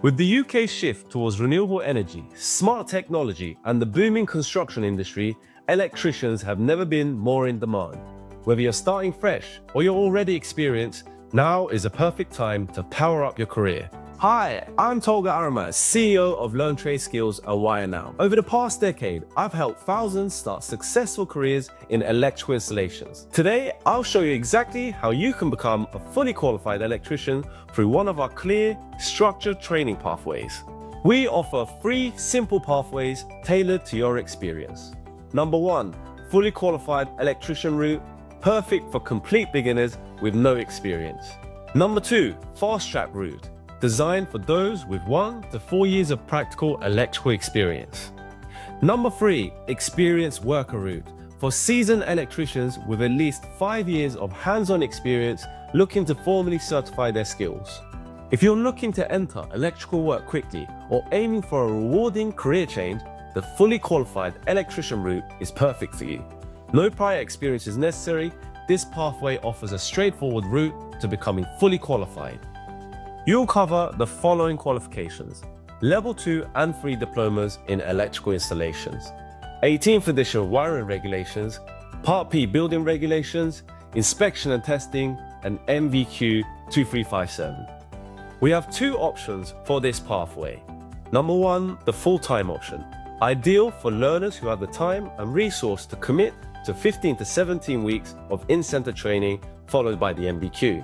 With the UK's shift towards renewable energy, smart technology, and the booming construction industry, electricians have never been more in demand. Whether you're starting fresh or you're already experienced, now is a perfect time to power up your career. Hi, I'm Tolga Aramat, CEO of Learn Trade Skills and Wire Now. Over the past decade, I've helped thousands start successful careers in electrical installations. Today, I'll show you exactly how you can become a fully qualified electrician through one of our clear, structured training pathways. We offer 3 simple pathways tailored to your experience. Number 1, fully qualified electrician route, perfect for complete beginners with no experience. Number 2, fast track route, designed for those with 1 to 4 years of practical electrical experience. Number 3, experienced worker route, for seasoned electricians with at least 5 years of hands-on experience looking to formally certify their skills. If you're looking to enter electrical work quickly or aiming for a rewarding career change, the fully qualified electrician route is perfect for you. No prior experience is necessary. This pathway offers a straightforward route to becoming fully qualified. You'll cover the following qualifications: Level 2 and 3 diplomas in electrical installations, 18th edition wiring regulations, Part P building regulations, inspection and testing, and MVQ 2357. We have 2 options for this pathway. Number 1, the full-time option, ideal for learners who have the time and resource to commit to 15 to 17 weeks of in-center training followed by the MVQ.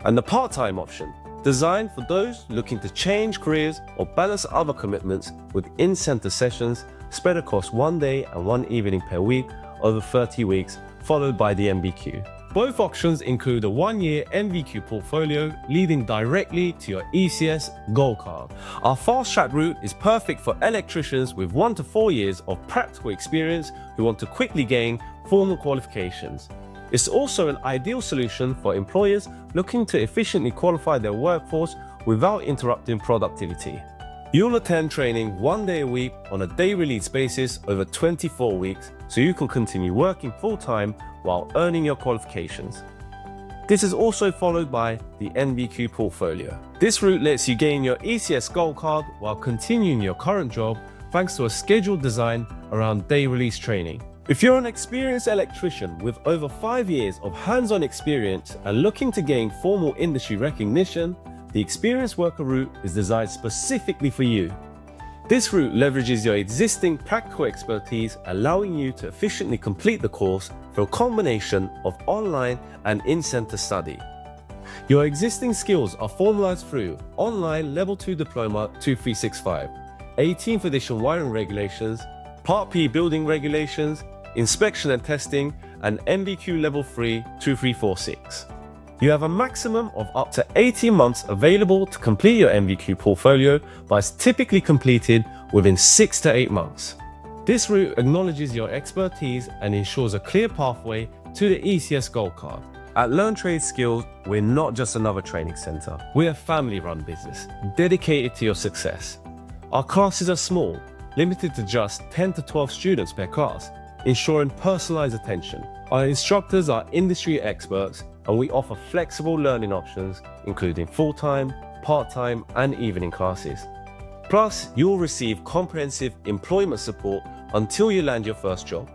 And the part-time option, designed for those looking to change careers or balance other commitments with in-center sessions spread across 1 day and 1 evening per week over 30 weeks, followed by the MVQ. Both options include a 1-year MVQ portfolio leading directly to your ECS Gold Card. Our fast track route is perfect for electricians with 1 to 4 years of practical experience who want to quickly gain formal qualifications. It's also an ideal solution for employers looking to efficiently qualify their workforce without interrupting productivity. You'll attend training 1 day a week on a day-release basis over 24 weeks, so you can continue working full-time while earning your qualifications. This is also followed by the NVQ portfolio. This route lets you gain your ECS Gold Card while continuing your current job thanks to a schedule designed around day-release training. If you're an experienced electrician with over 5 years of hands-on experience and looking to gain formal industry recognition, the Experienced Worker route is designed specifically for you. This route leverages your existing practical expertise, allowing you to efficiently complete the course through a combination of online and in-center study. Your existing skills are formalized through online Level 2 Diploma 2365, 18th edition wiring regulations, Part P building regulations, inspection and testing, and MVQ Level 3 2346. You have a maximum of up to 18 months available to complete your MVQ portfolio, but is typically completed within 6 to 8 months. This route acknowledges your expertise and ensures a clear pathway to the ECS Gold Card. At Learn Trade Skills, we're not just another training center. We're a family-run business dedicated to your success. Our classes are small, limited to just 10 to 12 students per class, ensuring personalized attention. Our instructors are industry experts, and we offer flexible learning options, including full-time, part-time, and evening classes. Plus, you'll receive comprehensive employment support until you land your first job.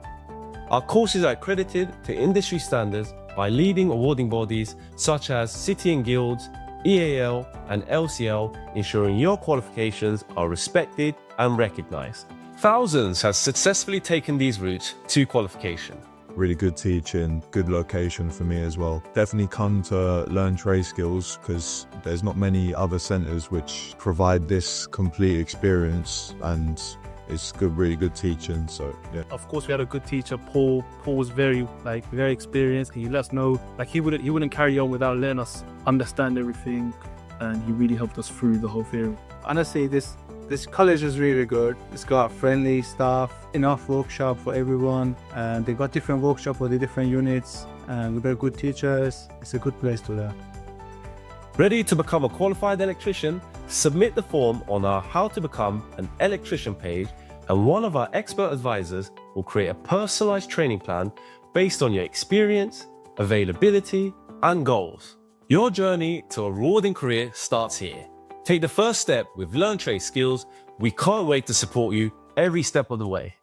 Our courses are accredited to industry standards by leading awarding bodies such as City and Guilds, EAL, and LCL, ensuring your qualifications are respected and recognized. Thousands have successfully taken these routes to qualification. Really good teaching, good location for me as well. Definitely come to Learn Trade Skills because there's not many other centres which provide this complete experience, and it's good, really good teaching. So yeah. Of course, we had a good teacher, Paul. Paul was very experienced. He let us know, he wouldn't carry on without letting us understand everything, and he really helped us through the whole theory. Honestly, this college is really good. It's got friendly staff, enough workshop for everyone, and they got different workshop for the different units, and we've got good teachers. It's a good place to learn. Ready to become a qualified electrician? Submit the form on our How to Become an Electrician page, and one of our expert advisors will create a personalized training plan based on your experience, availability, and goals. Your journey to a rewarding career starts here. Take the first step with Learn Trade Skills. We can't wait to support you every step of the way.